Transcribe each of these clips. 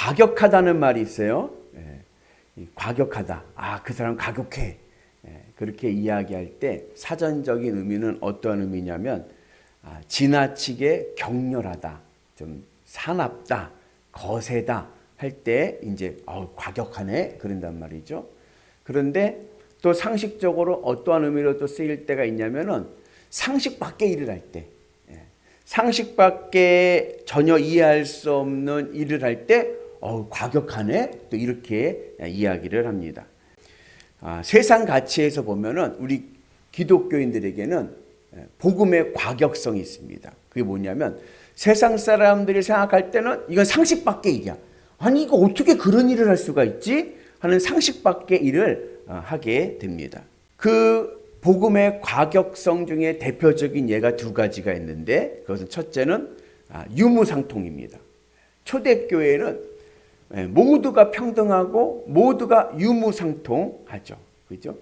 과격하다는 말이 있어요. 과격하다. 그 사람 과격해. 그렇게 이야기할 때 사전적인 의미는 어떤 의미냐면 지나치게 격렬하다, 좀 사납다, 거세다 할 때 이제 과격하네 그런단 말이죠. 그런데 또 상식적으로 어떠한 의미로 또 쓰일 때가 있냐면은 상식 밖의 일을 할 때, 상식 밖에 전혀 이해할 수 없는 일을 할 때 과격하네 또 이렇게 이야기를 합니다. 세상 가치에서 보면은 우리 기독교인들에게는 복음의 과격성이 있습니다. 그게 뭐냐면 세상 사람들이 생각할 때는 이건 상식 밖의 일이야. 아니 이거 어떻게 그런 일을 할 수가 있지? 하는 상식 밖의 일을 하게 됩니다. 그 복음의 과격성 중에 대표적인 예가 두 가지가 있는데 그것은 첫째는 유무상통입니다. 초대교회는 모두가 평등하고 모두가 유무상통하죠. 그죠?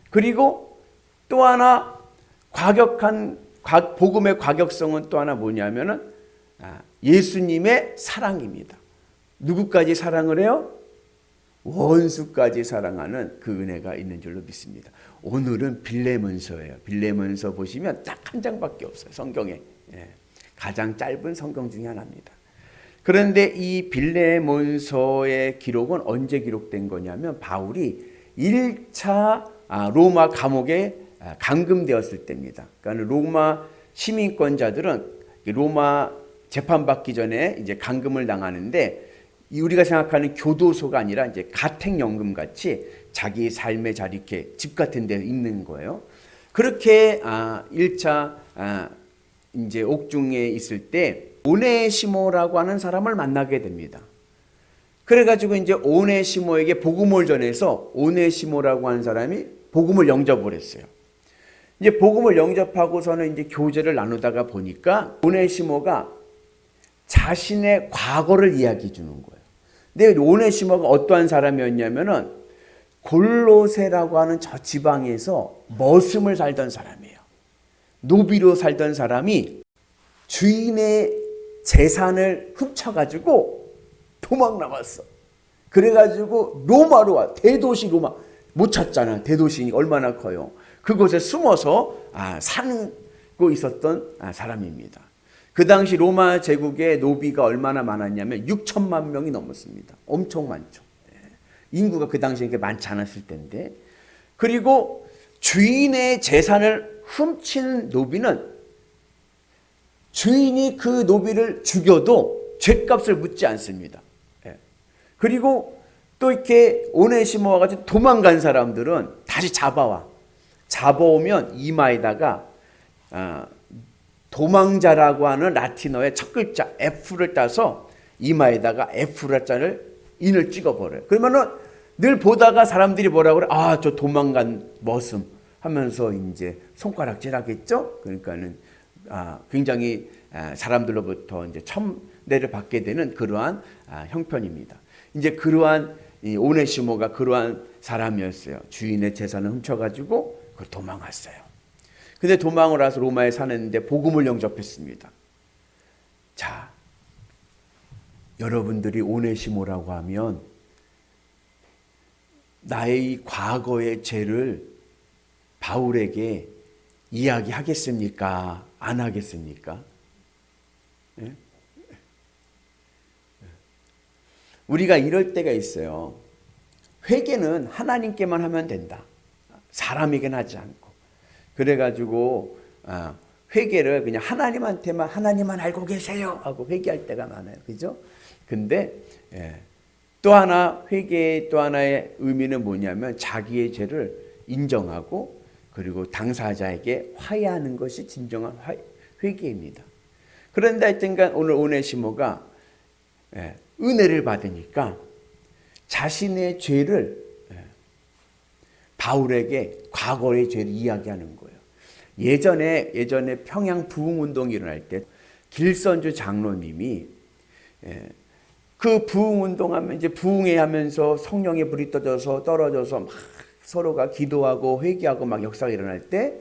그리고 또 하나 복음의 과격성은 또 하나 뭐냐면은 예수님의 사랑입니다. 누구까지 사랑을 해요? 원수까지 사랑하는 그 은혜가 있는 줄로 믿습니다. 오늘은 빌레몬서예요. 빌레몬서 보시면 딱 한 장밖에 없어요. 성경에. 가장 짧은 성경 중에 하나입니다. 그런데 이 빌레몬서의 기록은 언제 기록된 거냐면 바울이 1차 로마 감옥에 감금되었을 때입니다. 그러니까 로마 시민권자들은 로마 재판받기 전에 이제 감금을 당하는데 우리가 생각하는 교도소가 아니라 이제 가택연금 같이 자기 삶의 자리 이렇게 집 같은 데 있는 거예요. 그렇게 1차 이제 옥중에 있을 때 오네시모라고 하는 사람을 만나게 됩니다. 그래가지고 이제 오네시모에게 복음을 전해서 오네시모라고 하는 사람이 복음을 영접을 했어요. 이제 복음을 영접하고서는 이제 교제를 나누다가 보니까 오네시모가 자신의 과거를 이야기해 주는 거예요. 근데 오네시모가 어떠한 사람이었냐면은 골로새라고 하는 저 지방에서 머슴을 살던 사람이에요. 노비로 살던 사람이 주인의 재산을 훔쳐가지고 도망 나왔어. 그래가지고 로마로 와. 대도시 로마. 못 찾잖아. 대도시니 얼마나 커요. 그곳에 숨어서 살고 있었던 사람입니다. 그 당시 로마 제국의 노비가 얼마나 많았냐면 6천만 명이 넘었습니다. 엄청 많죠. 인구가 그 당시에 많지 않았을 텐데. 그리고 주인의 재산을 훔친 노비는 주인이 그 노비를 죽여도 죗값을 묻지 않습니다. 그리고 또 이렇게 오네시모와 같이 도망간 사람들은 다시 잡아와. 잡아오면 이마에다가 도망자라고 하는 라틴어의 첫 글자 F를 따서 이마에다가 F자를 인을 찍어버려요. 그러면은 늘 보다가 사람들이 뭐라고 그래? 저 도망간 머슴 하면서 이제 손가락질 하겠죠? 그러니까는 굉장히 사람들로부터 이제 첨대를 받게 되는 그러한 형편입니다. 이제 그러한 오네시모가 그러한 사람이었어요. 주인의 재산을 훔쳐가지고 그걸 도망갔어요. 근데 도망을 와서 로마에 사는데 복음을 영접했습니다. 자, 여러분들이 오네시모라고 하면 나의 이 과거의 죄를 바울에게 이야기하겠습니까? 안 하겠습니까? 네? 우리가 이럴 때가 있어요. 회개는 하나님께만 하면 된다. 사람에게는 하지 않고. 그래가지고 회개를 그냥 하나님만 알고 계세요 하고 회개할 때가 많아요. 그죠? 근데 또 하나 회개의 또 하나의 의미는 뭐냐면 자기의 죄를 인정하고 그리고 당사자에게 화해하는 것이 진정한 회개입니다. 그런데 하여튼간 오늘 오네시모가 은혜를 받으니까 자신의 죄를 바울에게 과거의 죄를 이야기하는 거예요. 예전에 평양 부흥운동이 일어날 때 길선주 장로님이 그 부흥운동하면 이제 부흥회 하면서 성령의 불이 떨어져서 막 서로가 기도하고 회개하고 막 역사가 일어날 때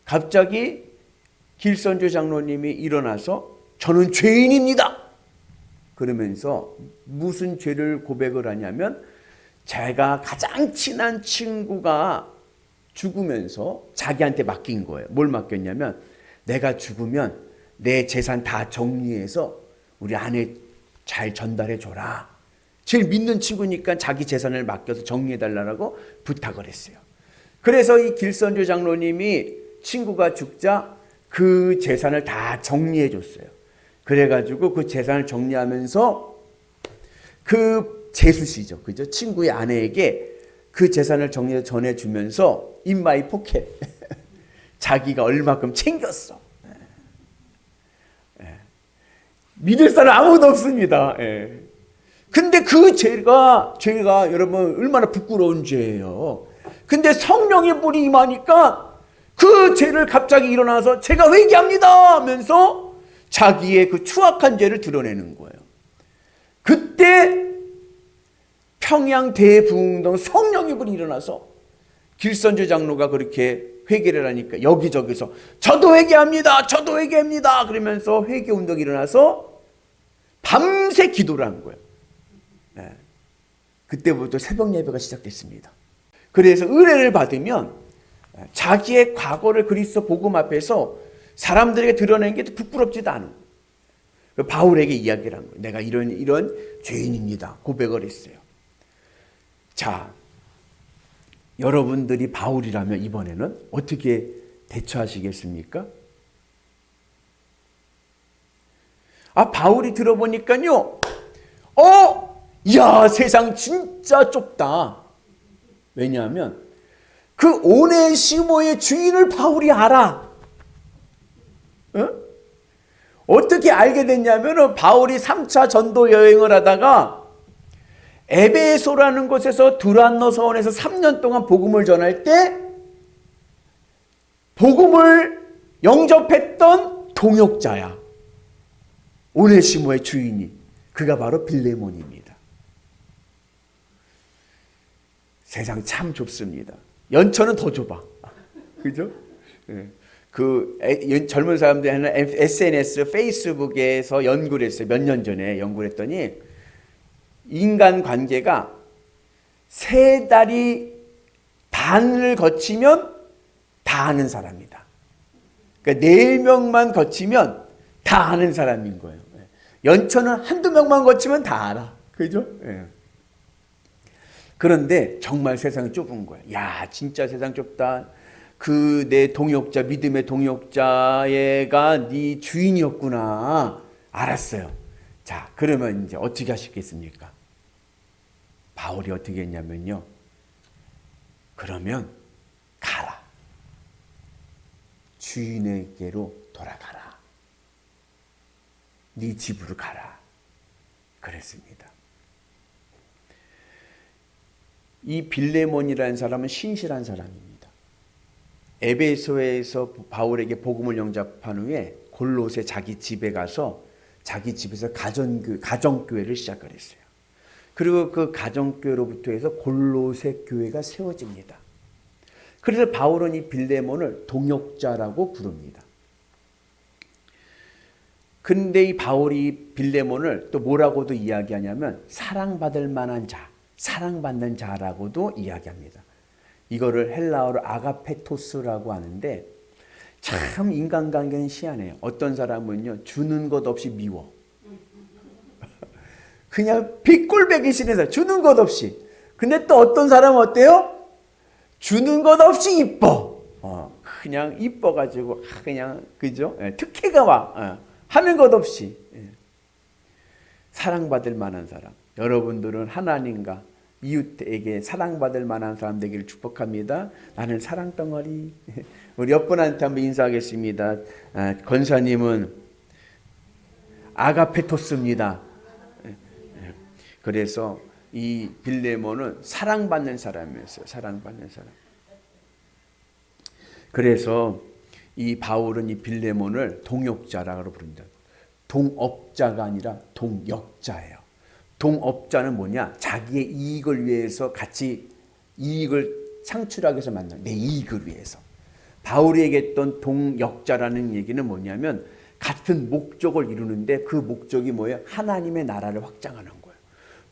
갑자기 길선주 장로님이 일어나서 저는 죄인입니다. 그러면서 무슨 죄를 고백을 하냐면 자기가 가장 친한 친구가 죽으면서 자기한테 맡긴 거예요. 뭘 맡겼냐면 내가 죽으면 내 재산 다 정리해서 우리 아내 잘 전달해 줘라. 제일 믿는 친구니까 자기 재산을 맡겨서 정리해 달라고 부탁을 했어요. 그래서 이 길선주 장로님이 친구가 죽자 그 재산을 다 정리해 줬어요. 그래가지고 그 재산을 정리하면서 그 재수씨죠, 그죠? 친구의 아내에게 그 재산을 정리해 전해주면서 in my pocket 자기가 얼마큼 챙겼어. 믿을 사람 아무도 없습니다. 근데 그 죄가 여러분 얼마나 부끄러운 죄예요. 근데 성령의 불이 임하니까 그 죄를 갑자기 일어나서 제가 회개합니다 하면서 자기의 그 추악한 죄를 드러내는 거예요. 그때 평양 대부흥동 성령의 불이 일어나서 길선주 장로가 그렇게 회개를 하니까 여기저기서 저도 회개합니다. 저도 회개합니다. 그러면서 회개 운동이 일어나서 밤새 기도를 한 거예요. 그때부터 새벽 예배가 시작됐습니다. 그래서 의뢰를 받으면 자기의 과거를 그리스도 복음 앞에서 사람들에게 드러내는 게 부끄럽지도 않은 거예요. 바울에게 이야기를 한 거예요. 내가 이런 죄인입니다. 고백을 했어요. 자, 여러분들이 바울이라면 이번에는 어떻게 대처하시겠습니까? 바울이 들어보니까요. 야, 세상 진짜 좁다. 왜냐하면 그 오네시모의 주인을 바울이 알아. 어떻게 알게 됐냐면 바울이 3차 전도 여행을 하다가 에베소라는 곳에서 두란노 서원에서 3년 동안 복음을 전할 때 복음을 영접했던 동역자야. 오네시모의 주인이. 그가 바로 빌레몬입니다. 세상 참 좁습니다. 연초는 더 좁아. 그죠? 젊은 사람들이 하는 SNS, 페이스북에서 연구를 했어요. 몇 년 전에 연구를 했더니 인간 관계가 3달이 반을 거치면 다 아는 사람이다. 그러니까 4명만 거치면 다 아는 사람인 거예요. 연초는 한두 명만 거치면 다 알아. 그죠? 그런데 정말 세상이 좁은 거예요. 야, 진짜 세상 좁다. 그 내 동역자, 믿음의 동역자가 네 주인이었구나. 알았어요. 자, 그러면 이제 어떻게 하시겠습니까? 바울이 어떻게 했냐면요. 그러면 가라. 주인에게로 돌아가라. 네 집으로 가라. 그랬습니다. 이 빌레몬이라는 사람은 신실한 사람입니다. 에베소에서 바울에게 복음을 영접한 후에 골로새 자기 집에 가서 자기 집에서 가정교회를 시작을 했어요. 그리고 그 가정교회로부터 해서 골로새 교회가 세워집니다. 그래서 바울은 이 빌레몬을 동역자라고 부릅니다. 근데 이 바울이 빌레몬을 또 뭐라고도 이야기하냐면 사랑받을 만한 자, 사랑받는 자라고도 이야기합니다. 이거를 헬라어로 아가페토스라고 하는데 참 인간관계는 희한해요. 어떤 사람은요 주는 것 없이 미워. 그냥 빗골배기 싫어서 주는 것 없이. 근데 또 어떤 사람은 어때요? 주는 것 없이 이뻐. 그냥 이뻐가지고 그냥 그죠? 특혜가 와. 하는 것 없이. 사랑받을 만한 사람. 여러분들은 하나님과 이웃에게 사랑받을 만한 사람 되기를 축복합니다. 나는 사랑덩어리. 우리 옆분한테 한번 인사하겠습니다. 권사님은 아가페토스입니다. 그래서 이 빌레몬은 사랑받는 사람이었어요. 사랑받는 사람. 그래서 이 바울은 이 빌레몬을 동역자라고 부릅니다. 동업자가 아니라 동역자예요. 동업자는 뭐냐? 자기의 이익을 위해서 같이 이익을 창출하기 위해서 만나는 내 이익을 위해서. 바울이 얘기했던 동역자라는 얘기는 뭐냐면 같은 목적을 이루는데 그 목적이 뭐예요? 하나님의 나라를 확장하는 거예요.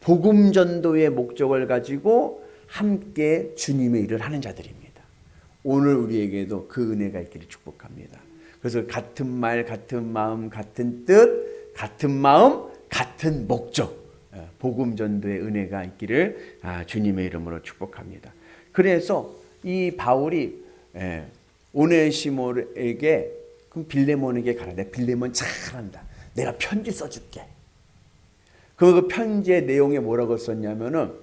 복음 전도의 목적을 가지고 함께 주님의 일을 하는 자들입니다. 오늘 우리에게도 그 은혜가 있기를 축복합니다. 그래서 같은 말, 같은 마음, 같은 뜻, 같은 마음, 같은 목적, 복음 전도의 은혜가 있기를 주님의 이름으로 축복합니다. 그래서 이 바울이 오네시모에게 빌레몬에게 가라데, 빌레몬 잘한다, 내가 편지 써줄게. 그 편지의 내용에 뭐라고 썼냐면은,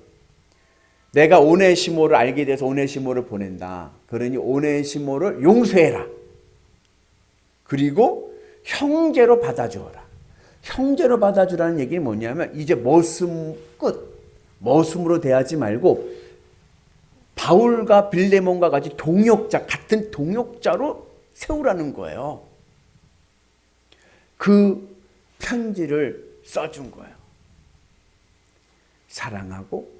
내가 오네시모를 알게 돼서 오네시모를 보낸다. 그러니 오네시모를 용서해라. 그리고 형제로 받아주어라. 형제로 받아주라는 얘기는 뭐냐면, 이제 머슴 끝, 머슴으로 대하지 말고 바울과 빌레몬과 같이 동역자, 같은 동역자로 세우라는 거예요. 그 편지를 써준 거예요. 사랑하고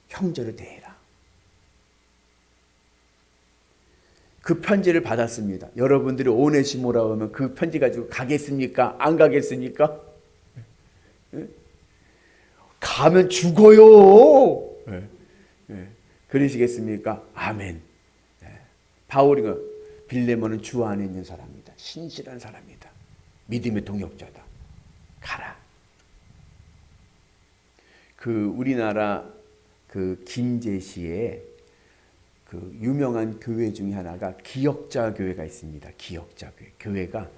형제로 대해라. 그 편지를 받았습니다. 여러분들이 오네시모라고 하면 그 편지 가지고 가겠습니까? 안 가겠습니까? 가면 죽어요. 그러시겠습니까? 아멘. 바울이 빌레몬은 주 안에 있는 사람이다. 신실한 사람이다. 믿음의 동역자다. 가라. 그 우리나라 그 김제시에 그 유명한 교회 중에 하나가 기역자 교회가 있습니다. 기역자 교회. 교회가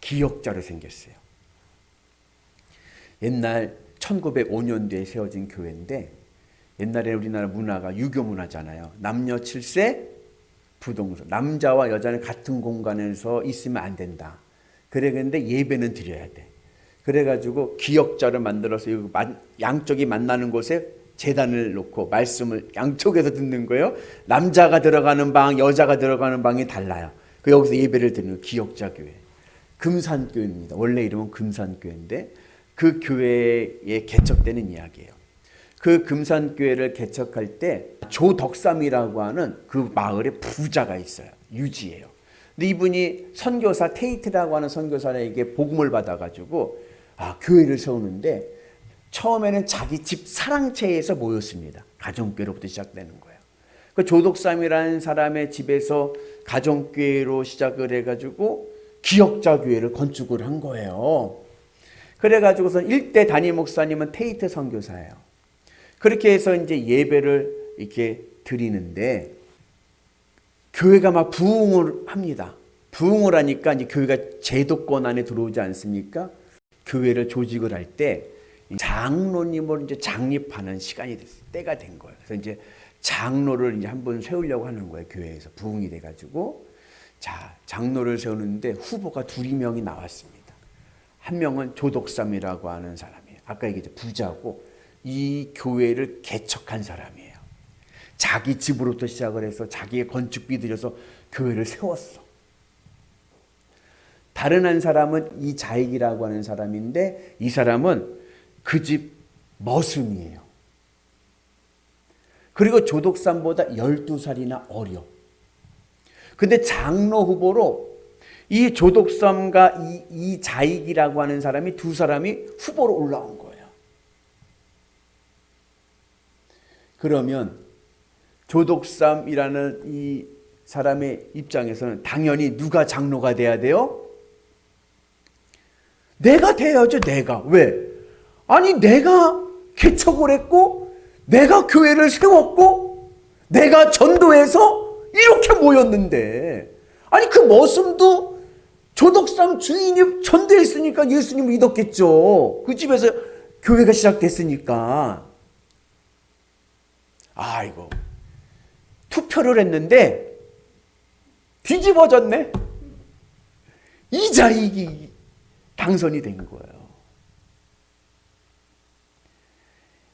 기역자로 생겼어요. 옛날 1905년도에 세워진 교회인데, 옛날에 우리나라 문화가 유교 문화잖아요. 남녀 7세 부동서. 남자와 여자는 같은 공간에서 있으면 안 된다. 그래, 근데 예배는 드려야 돼. 그래가지고 기역자를 만들어서 양쪽이 만나는 곳에 제단을 놓고 말씀을 양쪽에서 듣는 거예요. 남자가 들어가는 방, 여자가 들어가는 방이 달라요. 그 여기서 예배를 드리는 기역자 교회. 금산교회입니다. 원래 이름은 금산교회인데 그 교회에 개척되는 이야기예요. 그 금산교회를 개척할 때 조덕삼이라고 하는 그 마을에 부자가 있어요. 유지예요. 근데 이분이 선교사 테이트라고 하는 선교사에게 복음을 받아가지고 교회를 세우는데, 처음에는 자기 집 사랑채에서 모였습니다. 가정교회로부터 시작되는 거예요. 그 조덕삼이라는 사람의 집에서 가정교회로 시작을 해가지고 기역자 교회를 건축을 한 거예요. 그래가지고서 일대 담임 목사님은 테이트 선교사예요. 그렇게 해서 이제 예배를 이렇게 드리는데, 교회가 막 부흥을 합니다. 부흥을 하니까 이제 교회가 제도권 안에 들어오지 않습니까? 교회를 조직을 할 때 장로님을 이제 장립하는 시간이 됐어요. 때가 된 거예요. 그래서 이제 장로를 이제 한번 세우려고 하는 거예요. 교회에서 부흥이 돼가지고. 자, 장로를 세우는데 후보가 2명이 나왔습니다. 한 명은 조덕삼이라고 하는 사람이에요. 아까 얘기했죠. 부자고 이 교회를 개척한 사람이에요. 자기 집으로부터 시작을 해서 자기의 건축비 들여서 교회를 세웠어. 다른 한 사람은 이자익이라고 하는 사람인데, 이 사람은 그 집 머슴이에요. 그리고 조덕삼보다 12살이나 어려. 근데 장로 후보로 이 조덕삼과 이자익이라고 하는 사람이, 두 사람이 후보로 올라온 거예요. 그러면 조덕삼이라는 이 사람의 입장에서는 당연히 누가 장로가 돼야 돼요? 내가 돼야죠, 내가. 왜? 아니, 내가 개척을 했고, 내가 교회를 세웠고, 내가 전도해서 이렇게 모였는데, 아니, 그 머슴도 조덕삼 주인이 전도했으니까 예수님을 믿었겠죠. 그 집에서 교회가 시작됐으니까. 아이고, 투표를 했는데 뒤집어졌네. 이자익이 당선이 된 거예요.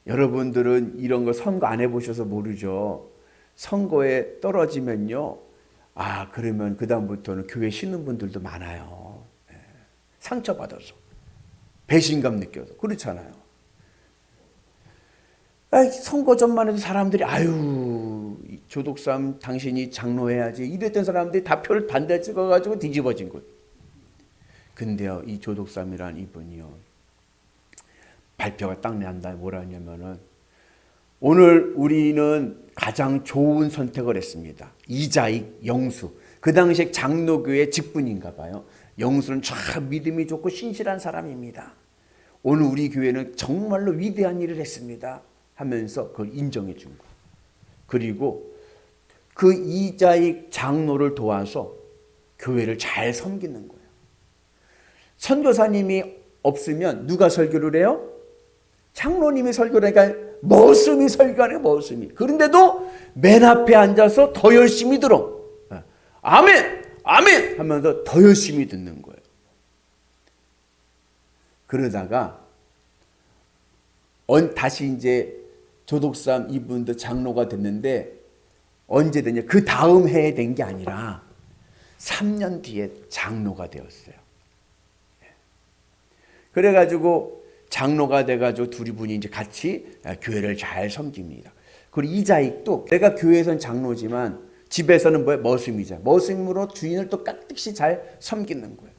여러분들은 이런 거 선거 안 해보셔서 모르죠. 선거에 떨어지면요, 그러면 그다음부터는 교회 쉬는 분들도 많아요. 상처받아서, 배신감 느껴서. 그렇잖아요. 선거 전만 해도 사람들이 조덕삼 당신이 장로해야지 이랬던 사람들이 다 표를 반대 찍어가지고 뒤집어진 거예요. 근데요, 이 조독삼이란 이분이요, 발표가 딱 난다. 뭐라 하냐면은, 오늘 우리는 가장 좋은 선택을 했습니다. 이자익, 영수. 그 당시에 장로교회 직분인가 봐요. 영수는 참 믿음이 좋고 신실한 사람입니다. 오늘 우리 교회는 정말로 위대한 일을 했습니다 하면서 그걸 인정해 준 거예요. 그리고 그 이자익 장로를 도와서 교회를 잘 섬기는 거예요. 선교사님이 없으면 누가 설교를 해요? 장로님이 설교를 하니까 머슴이 설교하네, 머슴이. 그런데도 맨 앞에 앉아서 더 열심히 들어. 아멘! 아멘! 하면서 더 열심히 듣는 거예요. 그러다가 다시 이제 조독삼 이분도 장로가 됐는데 언제 되냐? 그 다음 해에 된 게 아니라 3년 뒤에 장로가 되었어요. 그래가지고 장로가 돼가지고 둘이 분이 이제 같이 교회를 잘 섬깁니다. 그리고 이자익도 내가 교회에선 장로지만 집에서는 뭐야? 머슴이자. 머슴으로 주인을 또 깍듯이 잘 섬기는 거예요.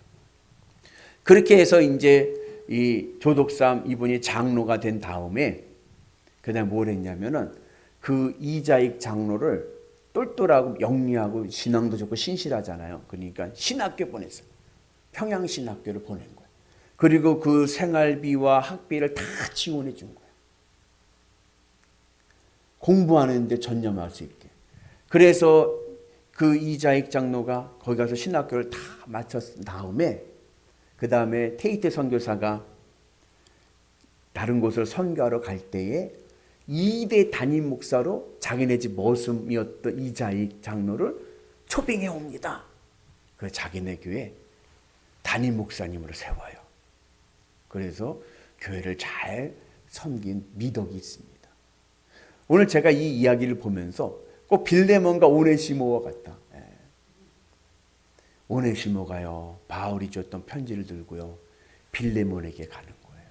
그렇게 해서 이제 이 조독삼 이분이 장로가 된 다음에 그다음 뭘 했냐면은 그 이자익 장로를 똘똘하고 영리하고 신앙도 좋고 신실하잖아요. 그러니까 신학교 보냈어요. 평양신학교를 보낸 거예요. 그리고 그 생활비와 학비를 다 지원해 준 거예요. 공부하는 데 전념할 수 있게. 그래서 그 이자익 장로가 거기 가서 신학교를 다 마쳤은 다음에 그 다음에 테이테 선교사가 다른 곳을 선교하러 갈 때에 2대 담임 목사로 자기네 집 머슴이었던 이자익 장로를 초빙해 옵니다. 그 자기네 교회 담임 목사님으로 세워요. 그래서 교회를 잘 섬긴 미덕이 있습니다. 오늘 제가 이 이야기를 보면서 꼭 빌레몬과 오네시모와 같다. 오네시모가요, 바울이 줬던 편지를 들고요, 빌레몬에게 가는 거예요.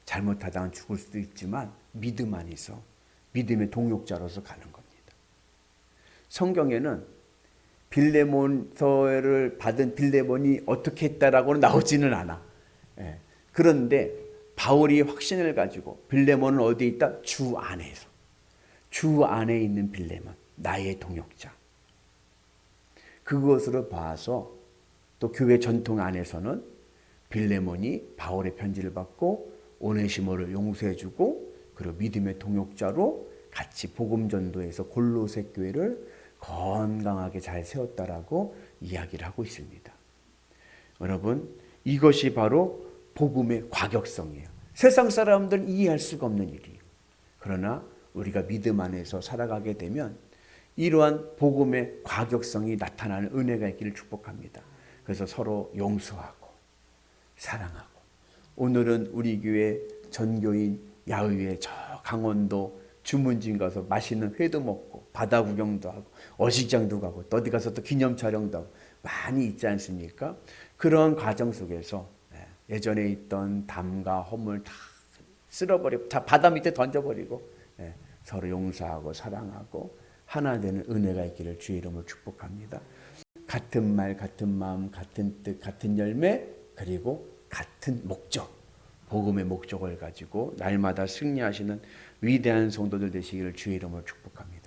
잘못하다가 죽을 수도 있지만 믿음 안에서 믿음의 동역자로서 가는 겁니다. 성경에는 빌레몬서를 받은 빌레몬이 어떻게 했다라고는 나오지는 않아. 그런데 바울이 확신을 가지고 빌레몬은 어디에 있다? 주 안에서. 주 안에 있는 빌레몬, 나의 동역자. 그것으로 봐서 또 교회 전통 안에서는 빌레몬이 바울의 편지를 받고 오네시모를 용서해주고 그리고 믿음의 동역자로 같이 복음 전도해서 골로새 교회를 건강하게 잘 세웠다라고 이야기를 하고 있습니다. 여러분, 이것이 바로 복음의 과격성이에요. 세상 사람들은 이해할 수가 없는 일이에요. 그러나 우리가 믿음 안에서 살아가게 되면 이러한 복음의 과격성이 나타나는 은혜가 있기를 축복합니다. 그래서 서로 용서하고 사랑하고, 오늘은 우리 교회 전교인 야외에 저 강원도 주문진 가서 맛있는 회도 먹고 바다 구경도 하고 어식장도 가고 또 어디 가서 또 기념 촬영도 하고 많이 있지 않습니까? 그런 과정 속에서 예전에 있던 담과 허물 다 쓸어버리고 다 바다 밑에 던져버리고 서로 용서하고 사랑하고 하나 되는 은혜가 있기를 주의 이름으로 축복합니다. 같은 말, 같은 마음, 같은 뜻, 같은 열매, 그리고 같은 목적, 복음의 목적을 가지고 날마다 승리하시는 위대한 성도들 되시기를 주의 이름으로 축복합니다.